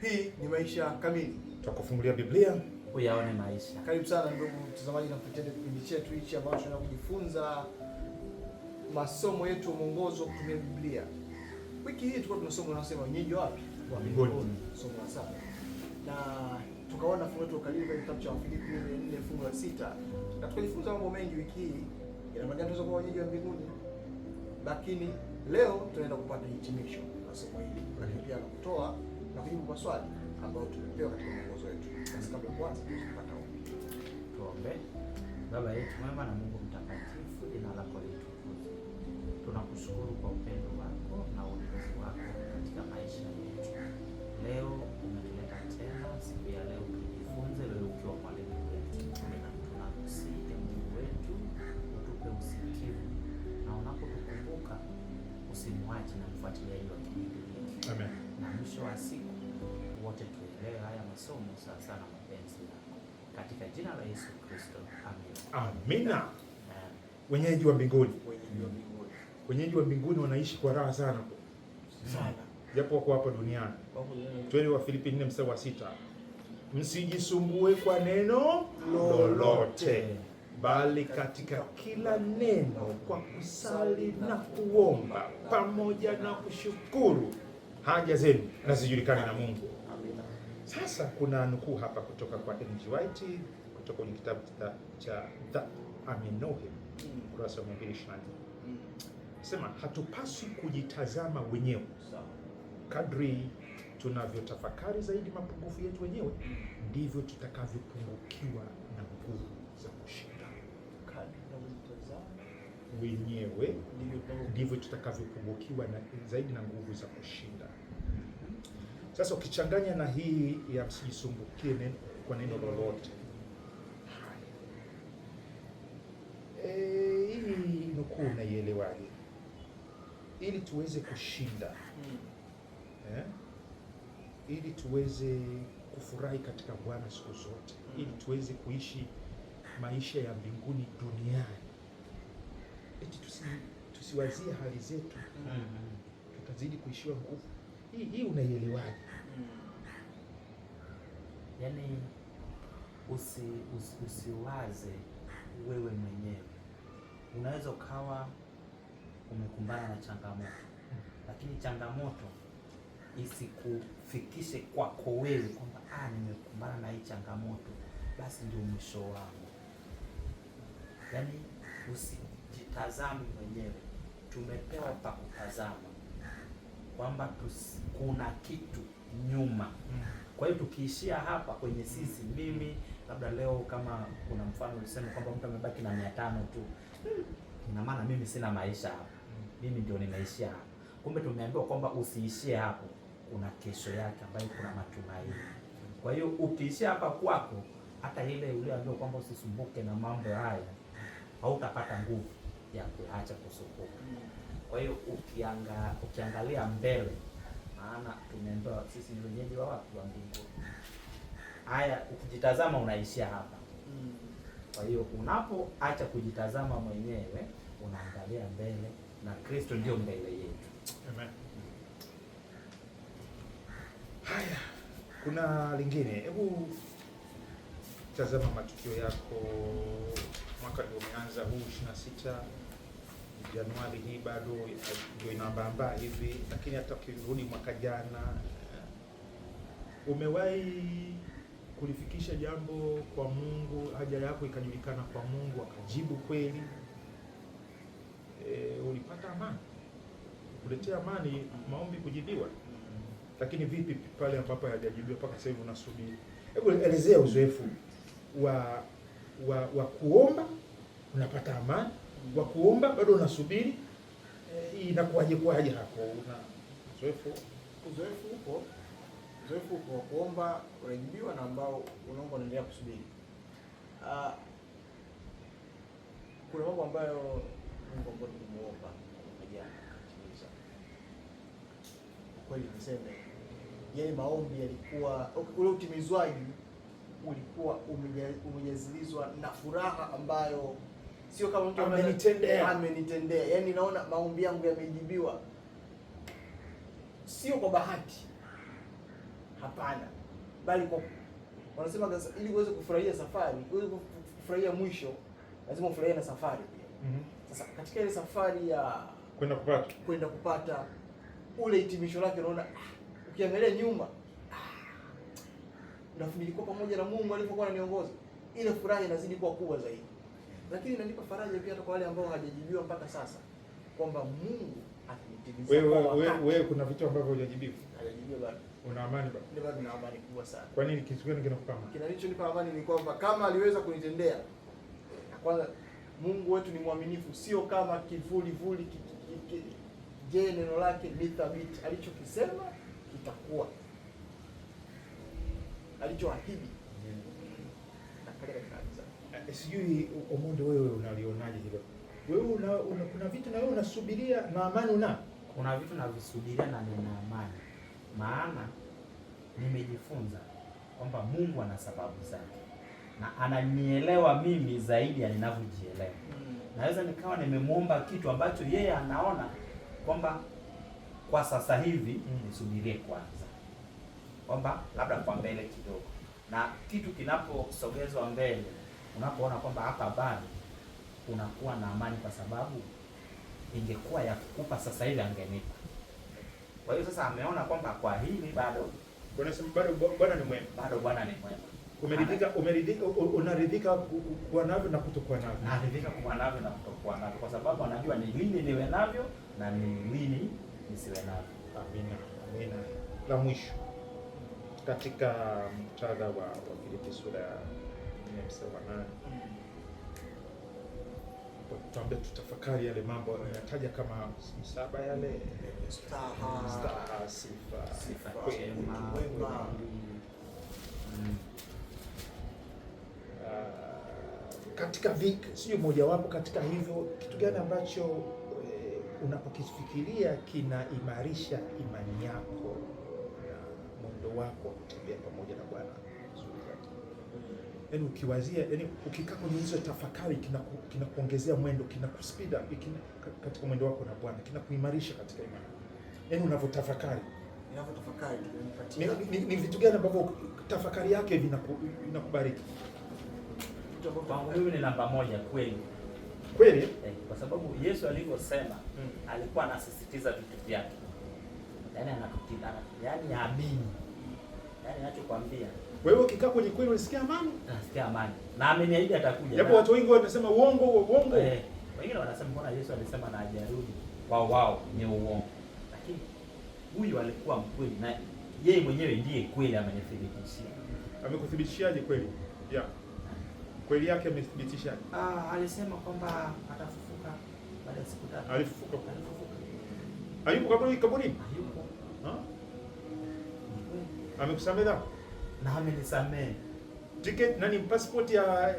Hii ni Maisha Kamili, tutakufungulia Biblia uyaone maisha. Karibu sana ndugu mtazamaji na kupitia kipindi chetu hichi ambacho tunaenda kujifunza masomo yetu ya mwongozo wa kutumia Biblia. Wiki hii tulikuwa tunasoma tunasema wenyeji wapi? Wa mbinguni. Somo la 7. Na tukaona fungu letu karibu kwenye kitabu cha Wafilipi 4 fungu la 6. Na tukajifunza mambo mengi wiki hii. Ina maana tunaweza kuwa wenyeji wa mbinguni. Lakini leo tunaenda kupata hitimisho la somo hili. Lakini pia na kutoa na kujibu maswali ambayo tumepewa katika mwongozo wetu. Sasa kabla ya kuanza tupata ombi. Tuombe. Baba yetu mwema na Mungu mtakatifu, jina lako litukuzwe. Tunakushukuru kwa upendo wako na ulinzi wako katika maisha yetu. Leo umetuleta tena siku ya leo tujifunze, wewe ukiwa mwalimu wetu. Tunakusihi Mungu wetu utupe usikivu, na unapotukumbuka usimwache na mfuatiliaji wa kipindi hiki. Amen. Na mwisho wa siku wote tuelewe haya masomo sawa sana mapenzi yako. Katika jina la Yesu Kristo. Amen. Amina. Wenyeji wa mbinguni. Wenyeji wa mbinguni. Wenyeji wa mbinguni wanaishi kwa raha sana. Japo wako hapa duniani. Twende Wafilipi 4:6. Msijisumbue kwa neno lolote, bali katika kila neno kwa kusali na kuomba pamoja na kushukuru haja zenu na zijulikane na Mungu. Amina. Sasa kuna nukuu hapa kutoka kwa N.G. White kutoka kwenye kitabu cha The Amenohim kurasa wa 224. Sema hatupaswi kujitazama wenyewe. Kadri tunavyotafakari zaidi mapungufu yetu wenyewe, ndivyo tutakavyopungukiwa na nguvu za kushinda. Kadri tunavyotazama Wenyewe ndivyo tutakavyopungukiwa zaidi na nguvu za kushinda. Sasa ukichanganya na hii ya msijisumbukie kwa neno lolote, hii nukuu unaielewaje? Ili tuweze kushinda, ili tuweze kufurahi katika Bwana siku zote, ili tuweze kuishi maisha ya mbinguni duniani, eti tusiwazie hali zetu, tutazidi kuishiwa nguvu. Hii unaielewaje? Yaani usiwaze wewe mwenyewe. Unaweza ukawa umekumbana na changamoto, lakini changamoto isikufikishe kwako wewe kwamba nimekumbana na hii changamoto, basi ndio mwisho wangu. Yaani usijitazame mwenyewe. Tumepewa pa kutazama kwamba kuna kitu nyuma. Kwa hiyo tukiishia hapa kwenye sisi, mimi labda leo kama kuna mfano useme kwamba mtu amebaki na 500 tu, ina maana mimi sina maisha hapa, mimi ndio nimeishia hapa. Kumbe tumeambiwa kwamba usiishie hapo, kuna kesho yake ambayo kuna matumaini. Kwa hiyo ukiishia hapa kwako, hata ile uliambiwa kwamba usisumbuke na mambo haya, hautapata nguvu ya kuacha kusumbuka. Kwa hiyo ukiangalia mbele, maana tumeambiwa sisi ni wenyeji wa wapi? Wa mbinguni. Haya, ukijitazama unaishia hapa. Kwa hiyo unapoacha kujitazama mwenyewe, unaangalia mbele na Kristo ndio mbele yetu. Amen. Haya, kuna lingine. Hebu tazama matukio yako. Mwaka ndio umeanza huu 26 Januari, hii bado ndio inambamba hivi, lakini hata ukirudi mwaka jana, umewahi kulifikisha jambo kwa Mungu, haja yako ikajulikana kwa Mungu, akajibu kweli? Ulipata amani, kuletea amani maombi kujibiwa. Lakini vipi pale ambapo hajajibiwa mpaka sasa hivi unasubiri? Hebu elezea uzoefu wa kuomba unapata amani, wa kuomba bado unasubiri. Inakuwaje kwaje hapo? Una uzoefu upo wa kuomba unajibiwa na ambao unaomba unaendelea kusubiri. Kuna mambo ambayo Mungu ambaye tulimuomba jana akatimiza. Kweli niseme, yale maombi yalikuwa ule utimizwaji ulikuwa umejazilizwa na furaha ambayo sio kama mtu amenitendea. Yaani naona maombi yangu yamejibiwa. Sio kwa bahati. Hapana, bali kwa wanasema ili uweze kufurahia safari, uweze kufurahia mwisho, lazima ufurahie na safari pia. Sasa katika ile safari ya kwenda kupata ule hitimisho lake, unaona ukiangalia nyuma, nilikuwa pamoja na Mungu alipokuwa ananiongoza, ile furaha inazidi kuwa kubwa zaidi. Lakini inanipa faraja pia hata kwa wale ambao hawajajibiwa mpaka sasa, kwamba Mungu atanitimizia kwa wakati. Wewe kuna vitu ambavyo hujajibiwa. Hajajibiwa bado. Una amani bado? Ndio, bado nina amani kubwa sana. Kwa nini? Kitu gani kinakupa amani? Kinachonipa amani ni kwamba kama aliweza kunitendea, kwanza Mungu wetu ni mwaminifu, sio kama kivuli. Je, neno lake ni thabiti, alichokisema kitakuwa, alichoahidi sijui Omondo, wewe unalionaje hilo? Wewe kuna vitu na wewe unasubiria na amani kuna vitu navisubiria na nina amani, maana nimejifunza kwamba Mungu ana sababu zake na ananielewa mimi zaidi ya ninavyojielewa. Naweza nikawa nimemuomba kitu ambacho yeye anaona kwamba kwa sasa hivi nisubirie kwanza, kwamba labda kwa mbele kidogo, na kitu kinaposogezwa mbele, unapoona kwamba hapa bado, unakuwa na amani, kwa sababu ingekuwa ya kukupa sasa hivi angenipa. Kwa hiyo sasa ameona kwamba kwa hili bado Bwana ni mwema. Bado Bwana ni mwema. Unaridhika kuwa navyo na kutokuwa navyo. Naridhika kuwa navyo na kutokuwa navyo, kwa sababu anajua ni lini niwe navyo na ni lini nisiwe navyo. Amina. La mwisho katika muktadha wa Filipi sura ya 4:8, tuambie tutafakari yale mambo yanataja kama msaba yale staha, sifa, wema. Katika sio mojawapo katika hivyo, kitu gani ambacho unapokifikiria kinaimarisha imani yako na mwendo wako kutembea pamoja na Bwana? Yaani ukiwazia, yaani ukikaa kwenye hizo tafakari, kinakuongezea mwendo, kinakuspeed up katika mwendo wako na Bwana, kinakuimarisha katika imani. Yaani unavyotafakari ni vitu gani ambavyo tafakari yake vinakubariki? Kwangu mimi ni namba moja kweli. Kwa sababu Yesu alivyosema, alikuwa anasisitiza vitu vyake. Yaani anatutia, yaani amini. Yaani ninachokwambia, wewe ukikaa kwenye kweli unasikia amani? Nasikia amani. Na ameniahidi atakuja. Japo watu wengi wanasema uongo. Wengine wanasema mbona Yesu alisema na hajarudi? Wao ni uongo. Lakini huyu alikuwa mkweli, na yeye mwenyewe ndiye kweli, amenithibitishia. Amekuthibitishiaje kweli? Kweli yake amethibitisha. Alisema kwamba atafufuka baada ya siku 3. Alifufuka. Hayupo kaburini? Hayupo. Amekusamehe dhambi? Na amenisamehe. Ticket nani, passport ya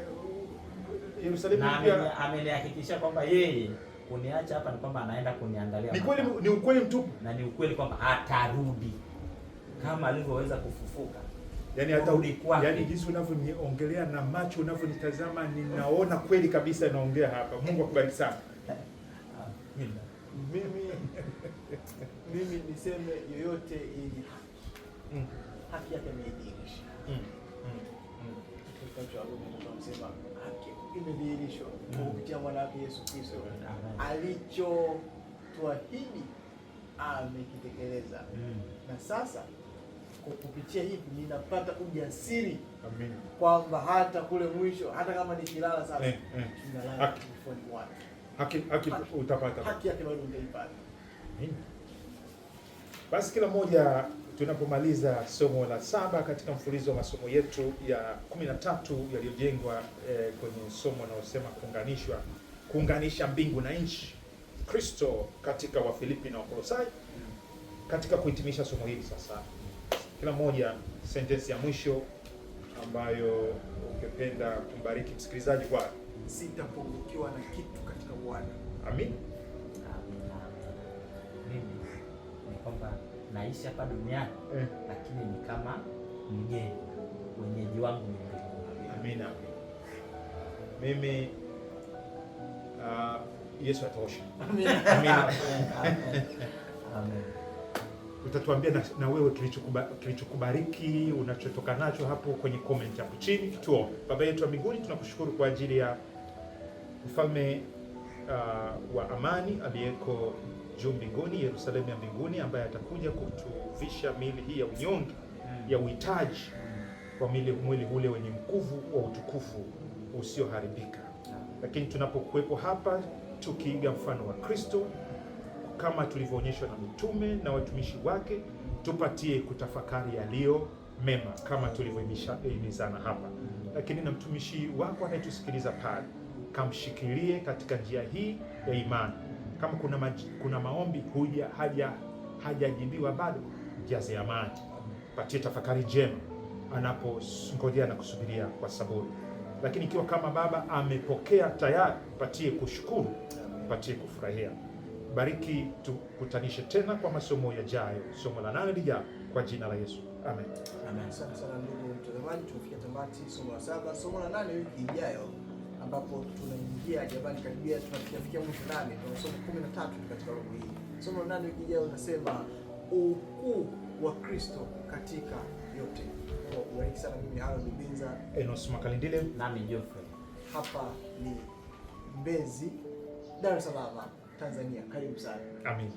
Yerusalemu pia amenihakikishia kwamba yeye kuniacha hapa ni kwamba anaenda kuniangalia. Ni kweli, ni ukweli mtupu. Na ni ukweli kwamba atarudi kama alivyoweza kufufuka. Yaani hata yaani jinsi unavyoniongelea na macho unavyonitazama, ninaona kweli kabisa naongea hapa. Mungu akubariki sana. Mimi niseme yoyote ili haki yake imedhihirishwa. Tunasema haki imedhihirishwa kupitia mwana wake Yesu Kristo. Alichotuahidi amekitekeleza. Na sasa kupitia hivi ninapata ujasiri kwamba hata kule mwisho, hata kama nikilala sasa, ninalala kifoni mwake. Haki utapata. Haki yake bado utaipata. Basi kila mmoja, tunapomaliza somo la 7 katika mfululizo wa masomo yetu ya 13 yaliyojengwa kwenye somo linalosema kuunganisha mbingu na nchi, Kristo katika Wafilipi na Wakolosai. Katika kuhitimisha somo hili sasa, kila mmoja sentensi ya mwisho ambayo ungependa kumbariki msikilizaji kwa. Sitapungukiwa na kitu katika Bwana. Amin. Mimi ni kwamba naishi hapa duniani lakini ni kama mgeni, mwenyeji wangu ni Mungu. Amina. Mimi Yesu atosha. Amina. Amen. utatuambia na wewe kilichokubariki, unachotoka nacho hapo kwenye comment hapo chini. Tuombe. Baba yetu wa mbinguni, tunakushukuru kwa ajili ya mfalme wa amani aliyeko juu mbinguni, Yerusalemu ya mbinguni, ambaye atakuja kutuvisha miili hii ya unyonge, ya uhitaji wa mwili ule wenye mkuvu wa utukufu usioharibika. Lakini tunapokuwepo hapa tukiiga mfano wa Kristo, kama tulivyoonyeshwa na mitume na watumishi wake, tupatie kutafakari yaliyo mema kama tulivyohimizana hapa. Lakini na mtumishi wako anayetusikiliza pale, kamshikilie katika njia hii ya imani. Kama kuna maombi hajajibiwa bado, jaze amani, patie tafakari njema anapongojea na kusubiria kwa saburi. Lakini ikiwa kama Baba amepokea tayari, patie kushukuru, patie kufurahia. Bariki, tukutanishe tena kwa masomo yajayo, somo la 8 lijalo, kwa jina la Yesu. Amen. Amen. Asante sana ndugu mtazamaji, tumefikia tamati somo la 7, somo la 8 wiki ijayo, ambapo tunaingia jamani, karibia tunafikia mwisho 8, tuna somo 13 katika roho hii. Somo la 8 wiki ijayo unasema ukuu wa Kristo katika yote. Kwa ubariki sana, mimi Harold Binza, Enos Makalindile, nami Geoffrey. Hapa ni Mbezi, Dar es Salaam, Tanzania. Karibu sana. Amin.